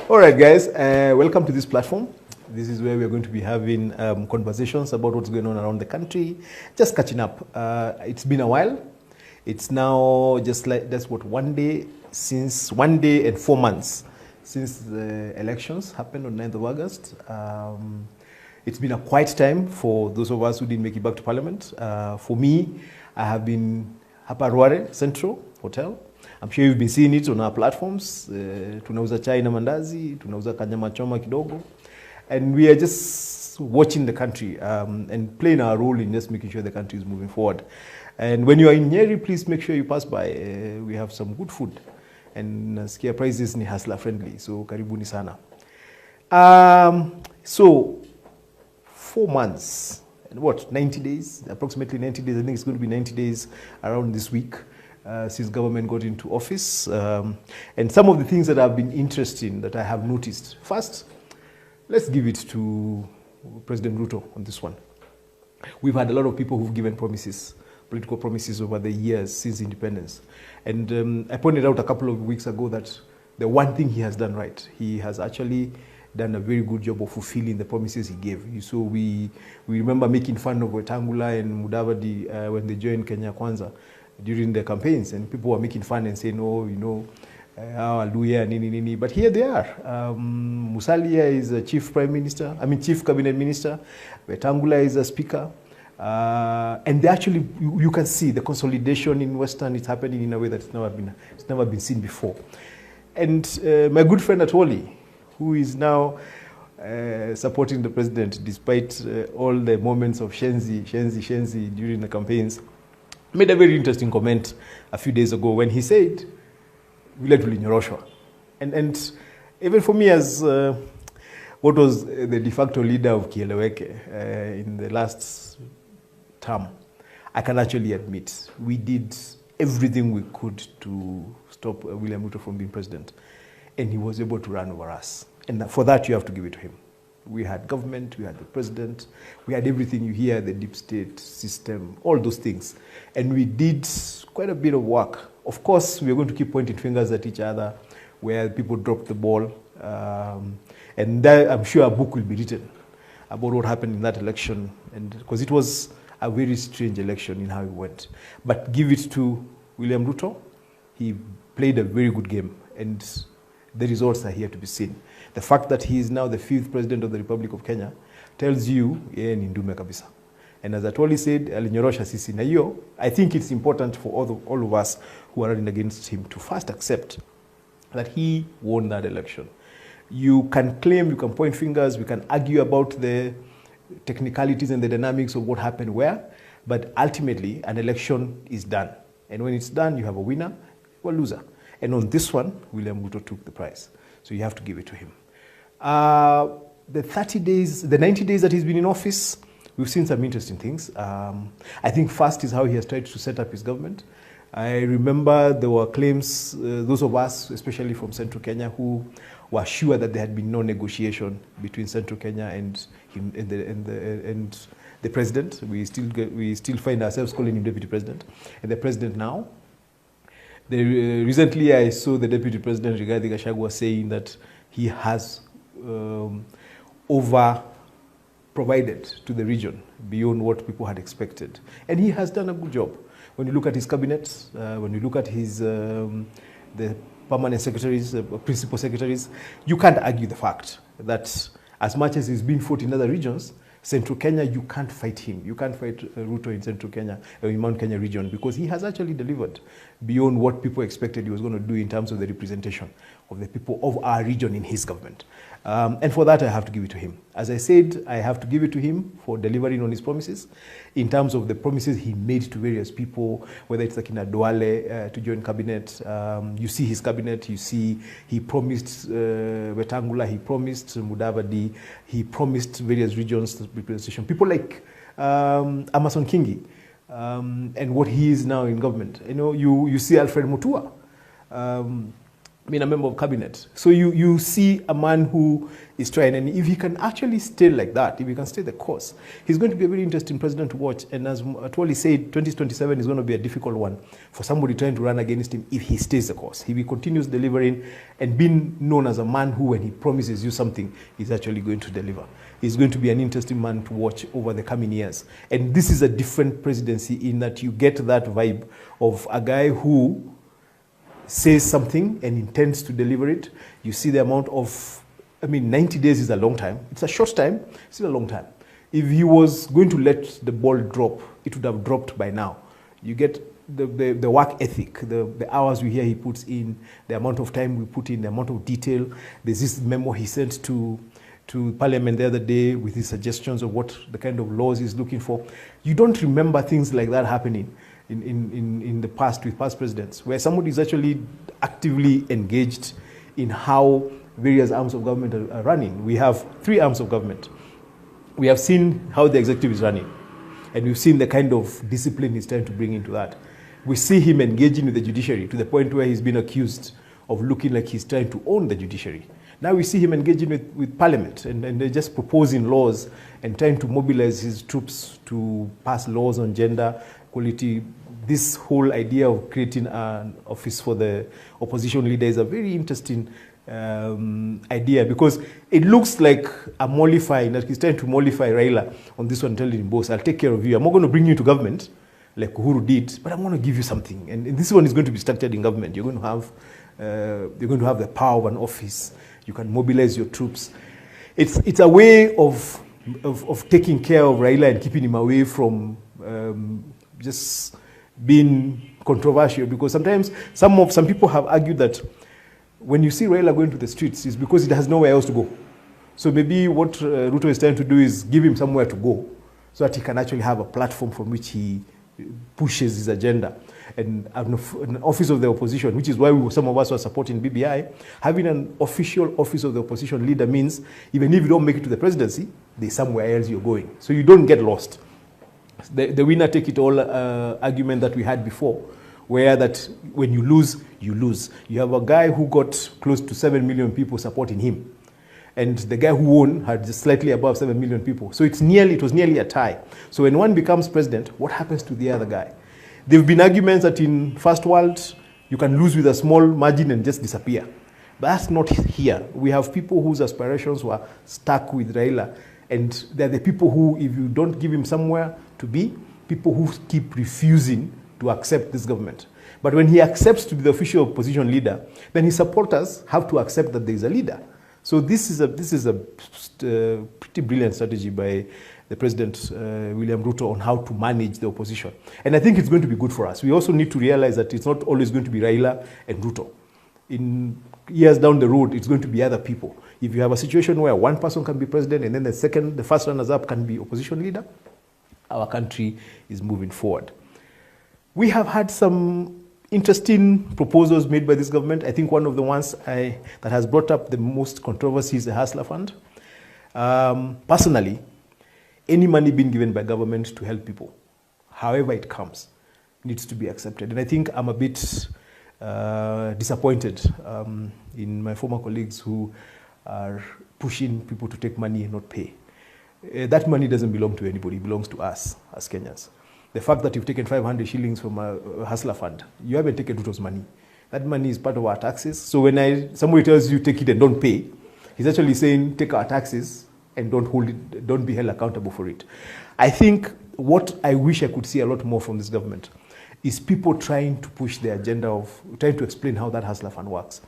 All right, guys, welcome to this platform. This is where we're going to be having conversations about what's going on around the country, just catching up. It's been a while. It's now just like, that's what, 1 day and 4 months since the elections happened on 9th of August. It's been a quiet time for those of us who didn't make it back to Parliament. For me, I have been Haparware Central Hotel. I'm sure you've been seeing it on our platforms. Tunauza chai na mandazi, tunauza kanyama choma kidogo. And we are just watching the country and playing our role in just making sure the country is moving forward. And when you are in Nyeri, please make sure you pass by. We have some good food. And Skia prices ni hustler friendly. So karibuni sana. So 4 months, and what, 90 days? Approximately 90 days. I think it's going to be 90 days around this week. Since government got into office. And some of the things that have been interesting that I have noticed. First, let's give it to President Ruto on this one. We've had a lot of people who've given promises, political promises over the years since independence. And I pointed out a couple of weeks ago that the one thing he has done right, he has actually done a very good job of fulfilling the promises he gave. So we remember making fun of Wetangula and Mudavadi when they joined Kenya Kwanza during the campaigns, and people were making fun and saying, oh, you know, hallelujah, nini, nini. But here they are. Musalia is a chief cabinet minister. Wetangula is a speaker. And they actually, you can see the consolidation in Western is happening in a way that it's never been seen before. And my good friend Atwoli, who is now supporting the president despite all the moments of shenzi during the campaigns, made a very interesting comment a few days ago when he said, "Vile tulinyoroshwa." And even for me as what was the de facto leader of Kieleweke in the last term, I can actually admit we did everything we could to stop William Ruto from being president. And he was able to run over us. And for that, you have to give it to him. We had government, we had the president, we had everything you hear, the deep state system, all those things. And we did quite a bit of work. Of course, we are going to keep pointing fingers at each other where people dropped the ball. And that, I'm sure a book will be written about what happened in that election. And because it was a very strange election in how it went. But give it to William Ruto. He played a very good game. And the results are here to be seen. The fact that he is now the 5th president of the Republic of Kenya tells you, yeye ni ndume kabisa. And as Atwoli said, alinyorosha sisi na hiyo, I think it's important for all of us who are running against him to first accept that he won that election. You can claim, you can point fingers, we can argue about the technicalities and the dynamics of what happened where, but ultimately an election is done. And when it's done, you have a winner or a loser. And on this one, William Ruto took the prize. So you have to give it to him. The 90 days that he's been in office, we've seen some interesting things. I think first is how he has tried to set up his government. I remember there were claims, those of us, especially from Central Kenya, who were sure that there had been no negotiation between Central Kenya and him and the president. We still find ourselves calling him deputy president. And the president now, recently I saw the deputy president, Rigathi Gachagua, saying that he has over-provided to the region beyond what people had expected. And he has done a good job. When you look at his cabinet, when you look at his the permanent secretaries, principal secretaries, you can't argue the fact that as much as he's been fought in other regions, Central Kenya, you can't fight him. You can't fight Ruto in Central Kenya, in Mount Kenya region, because he has actually delivered beyond what people expected he was going to do in terms of the representation of the people of our region in his government. And for that, I have to give it to him. As I said, I have to give it to him for delivering on his promises in terms of the promises he made to various people, whether it's like in Adwale to join cabinet. You see his cabinet, you see he promised Wetangula, he promised Mudavadi, he promised various regions representation. People like Amason Kingi and what he is now in government. You know, you see Alfred Mutua. I mean, a member of cabinet. So you see a man who is trying, and if he can actually stay like that, if he can stay the course, he's going to be a very interesting president to watch. And as Atwoli said, 2027 is going to be a difficult one for somebody trying to run against him if he stays the course. If he continues delivering and being known as a man who, when he promises you something, is actually going to deliver. He's going to be an interesting man to watch over the coming years. And this is a different presidency in that you get that vibe of a guy who says something and intends to deliver it. You see the amount of, 90 days is a long time. It's a short time, it's still a long time. If he was going to let the ball drop, it would have dropped by now. You get the work ethic, the hours we hear he puts in, the amount of time we put in, the amount of detail. There's this memo he sent to Parliament the other day with his suggestions of what the kind of laws he's looking for. You don't remember things like that happening in the past with past presidents, where somebody is actually actively engaged in how various arms of government are running. We have 3 arms of government. We have seen how the executive is running, and we've seen the kind of discipline he's trying to bring into that. We see him engaging with the judiciary to the point where he's been accused of looking like he's trying to own the judiciary. Now we see him engaging with Parliament, and they're just proposing laws and trying to mobilize his troops to pass laws on gender equality. This whole idea of creating an office for the opposition leader is a very interesting idea, because it looks like a mollifying, that he's trying to mollify Raila on this one, telling him, boss, I'll take care of you. I'm not going to bring you to government like Uhuru did, but I'm going to give you something. And this one is going to be structured in government. You're going to have the power of an office. You can mobilize your troops. It's a way of taking care of Raila and keeping him away from just being controversial, because sometimes some people have argued that when you see Raila going to the streets, it's because he has nowhere else to go. So maybe what Ruto is trying to do is give him somewhere to go so that he can actually have a platform from which he pushes his agenda. And an office of the opposition, which is why some of us were supporting BBI, having an official office of the opposition leader means even if you don't make it to the presidency, there's somewhere else you're going. So you don't get lost. The winner take it all argument that we had before, where that when you lose, you lose. You have a guy who got close to 7 million people supporting him, and the guy who won had just slightly above 7 million people. So it was nearly a tie. So when one becomes president, what happens to the other guy? There have been arguments that in First World, you can lose with a small margin and just disappear. But that's not here. We have people whose aspirations were stuck with Raila, and they're the people who, if you don't give him somewhere to be, people who keep refusing to accept this government. But when he accepts to be the official opposition leader, then his supporters have to accept that there is a leader. So this is a pretty brilliant strategy by the President, William Ruto, on how to manage the opposition. And I think it's going to be good for us. We also need to realize that it's not always going to be Raila and Ruto. In years down the road, it's going to be other people. If you have a situation where one person can be president and then the first runners-up can be opposition leader, our country is moving forward. We have had some interesting proposals made by this government. I think one of the ones that has brought up the most controversy is the Hustler Fund. Personally, any money being given by government to help people, however it comes, needs to be accepted. And I think I'm a bit disappointed in my former colleagues who are pushing people to take money and not pay. That money doesn't belong to anybody, it belongs to us as Kenyans. The fact that you've taken 500 shillings from a Hustler Fund, you haven't taken Ruto's money. That money is part of our taxes. So when somebody tells you take it and don't pay, he's actually saying take our taxes and don't be held accountable for it. I think what I wish I could see a lot more from this government is people trying to push the agenda of trying to explain how that Hustler Fund works.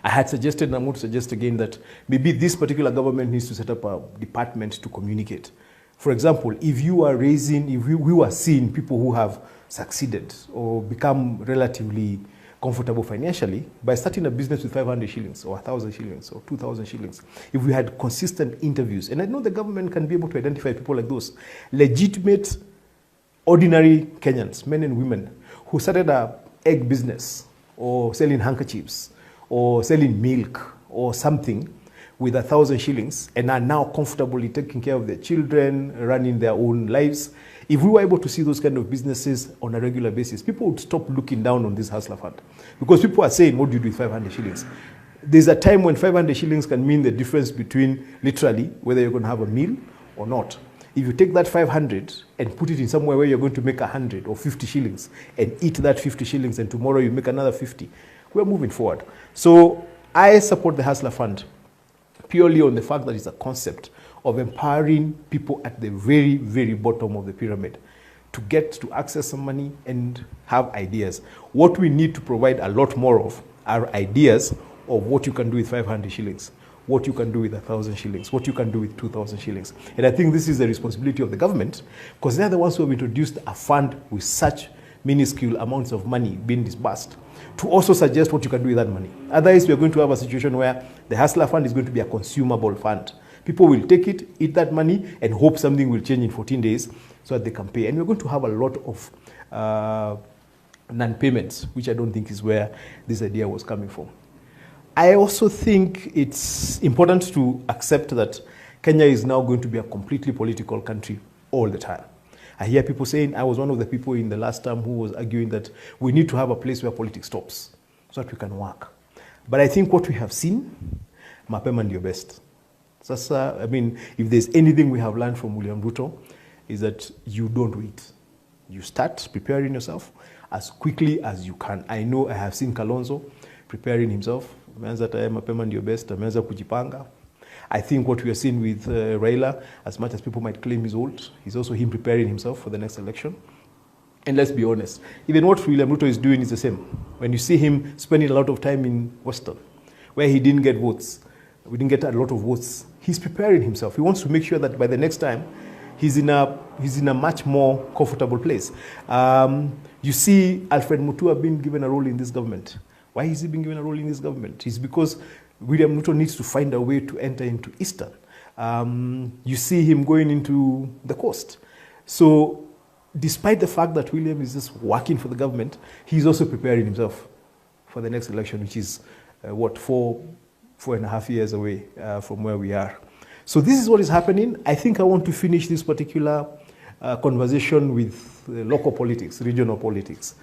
I had suggested, and I'm going to suggest again, that maybe this particular government needs to set up a department to communicate. For example, if we were seeing people who have succeeded or become relatively comfortable financially by starting a business with 500 shillings or 1,000 shillings or 2,000 shillings, if we had consistent interviews, and I know the government can be able to identify people like those, legitimate, ordinary Kenyans, men and women, who started an egg business or selling handkerchiefs or selling milk or something, with 1,000 shillings and are now comfortably taking care of their children, running their own lives. If we were able to see those kind of businesses on a regular basis, people would stop looking down on this hustler fund. Because people are saying, what do you do with 500 shillings? There's a time when 500 shillings can mean the difference between literally whether you're going to have a meal or not. If you take that 500 and put it in somewhere where you're going to make 100 or 50 shillings and eat that 50 shillings and tomorrow you make another 50, we're moving forward. So I support the Hustler Fund purely on the fact that it's a concept of empowering people at the very, very bottom of the pyramid to get to access some money and have ideas. What we need to provide a lot more of are ideas of what you can do with 500 shillings, what you can do with 1,000 shillings, what you can do with 2,000 shillings. And I think this is the responsibility of the government, because they're the ones who have introduced a fund with such minuscule amounts of money being disbursed, to also suggest what you can do with that money. Otherwise, we are going to have a situation where the Hustler Fund is going to be a consumable fund. People will take it, eat that money, and hope something will change in 14 days so that they can pay. And we're going to have a lot of non-payments, which I don't think is where this idea was coming from. I also think it's important to accept that Kenya is now going to be a completely political country all the time. I hear people saying, I was one of the people in the last term who was arguing that we need to have a place where politics stops so that we can work. But I think what we have seen, mapema ndio best. Sasa, I mean, if there's anything we have learned from William Ruto, is that you don't wait. You start preparing yourself as quickly as you can. I know I have seen Kalonzo preparing himself. Ameanza tayari mapema ndio best, ameanza kujipanga. I think what we are seeing with Raila, as much as people might claim he's old, is also him preparing himself for the next election. And let's be honest, even what William Ruto is doing is the same. When you see him spending a lot of time in Western, where he didn't get votes, we didn't get a lot of votes, he's preparing himself. He wants to make sure that by the next time, he's in a much more comfortable place. You see Alfred Mutua being given a role in this government. Why is he being given a role in this government? It's because William Ruto needs to find a way to enter into Eastern. You see him going into the coast. So despite the fact that William is just working for the government, he's also preparing himself for the next election, which is, 4.5 years away from where we are. So this is what is happening. I think I want to finish this particular conversation with local politics, regional politics.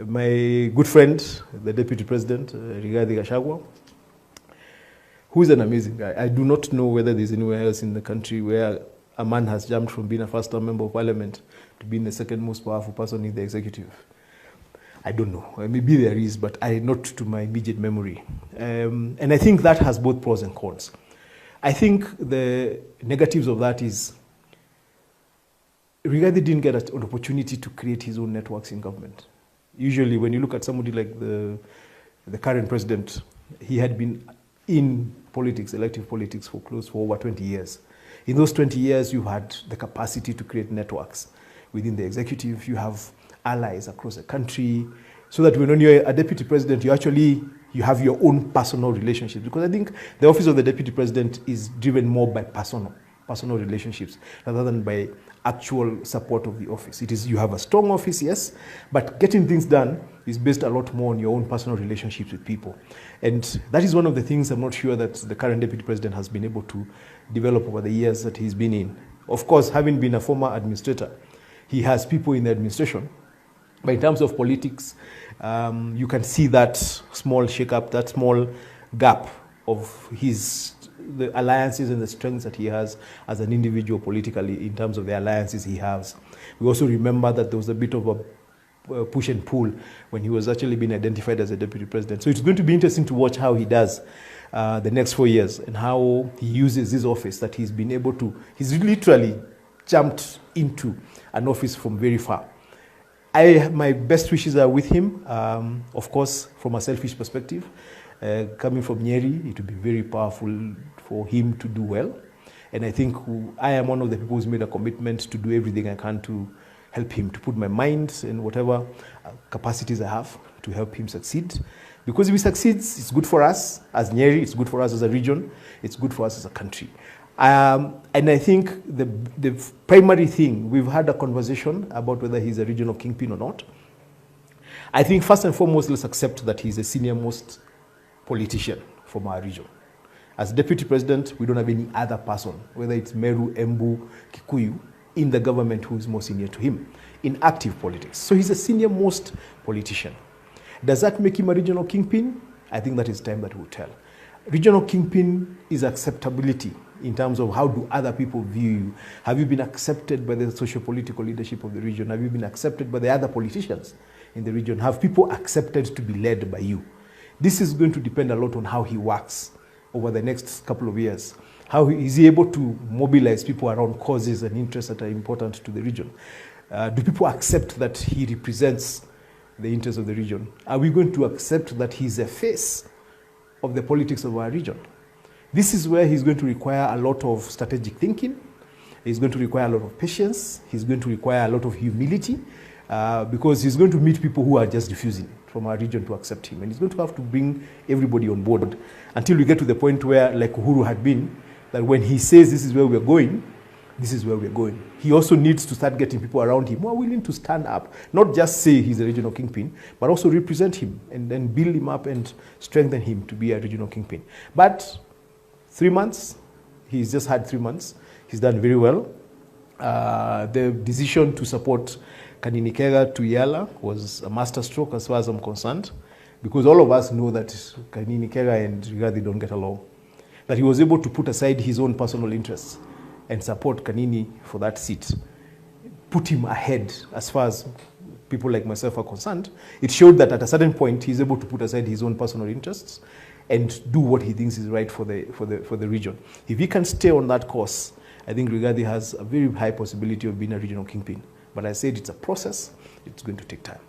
My good friend, the Deputy President, Rigathi Gachagua, who is an amazing guy. I do not know whether there's anywhere else in the country where a man has jumped from being a first-time member of parliament to being the second most powerful person in the executive. I don't know. Maybe there is, but not to my immediate memory. And I think that has both pros and cons. I think the negatives of that is Rigathi didn't get an opportunity to create his own networks in government. Usually, when you look at somebody like the current president, he had been in politics, elective politics, for over 20 years. In those 20 years, you had the capacity to create networks within the executive. You have allies across the country, so that when you're a deputy president, you have your own personal relationships. Because I think the office of the deputy president is driven more by personal relationships rather than by actual support of the office. It is, you have a strong office, yes, but getting things done is based a lot more on your own personal relationships with people. And that is one of the things I'm not sure that the current deputy president has been able to develop over the years that he's been in. Of course, having been a former administrator, he has people in the administration. But in terms of politics, you can see that small shake-up, that small gap of the alliances and the strengths that he has as an individual politically in terms of the alliances he has. We also remember that there was a bit of a push and pull when he was actually being identified as a deputy president. So it's going to be interesting to watch how he does the next 4 years and how he uses this office that he's been able to. He's literally jumped into an office from very far. My best wishes are with him. Of course, from a selfish perspective, coming from Nyeri, it would be very powerful for him to do well. And I think I am one of the people who's made a commitment to do everything I can to help him, to put my mind and whatever capacities I have to help him succeed. Because if he succeeds, it's good for us as Nyeri, it's good for us as a region, it's good for us as a country. And I think the primary thing, we've had a conversation about whether he's a regional kingpin or not. I think first and foremost, let's accept that he's a senior-most politician from our region. As deputy president, we don't have any other person, whether it's Meru, Embu, Kikuyu, in the government who is more senior to him in active politics. So he's a senior most politician. Does that make him a regional kingpin? I think that is time that will tell. Regional kingpin is acceptability in terms of how do other people view you. Have you been accepted by the socio-political leadership of the region? Have you been accepted by the other politicians in the region? Have people accepted to be led by you? This is going to depend a lot on how he works over the next couple of years. How is he able to mobilize people around causes and interests that are important to the region? Do people accept that he represents the interests of the region? Are we going to accept that he's a face of the politics of our region? This is where he's going to require a lot of strategic thinking. He's going to require a lot of patience. He's going to require a lot of humility because he's going to meet people who are just refusing from our region to accept him. And he's going to have to bring everybody on board until we get to the point where, like Uhuru had been, that when he says this is where we're going, this is where we're going. He also needs to start getting people around him who are willing to stand up, not just say he's a regional kingpin, but also represent him and then build him up and strengthen him to be a regional kingpin. But 3 months, he's just had 3 months. He's done very well. The decision to support Kanini Kega to Yala was a masterstroke as far as I'm concerned, because all of us know that Kanini Kega and Rigathi don't get along. That he was able to put aside his own personal interests and support Kanini for that seat, put him ahead as far as people like myself are concerned. It showed that at a certain point, he's able to put aside his own personal interests and do what he thinks is right for the region. If he can stay on that course, I think Rigathi has a very high possibility of being a regional kingpin. But I said it's a process. It's going to take time.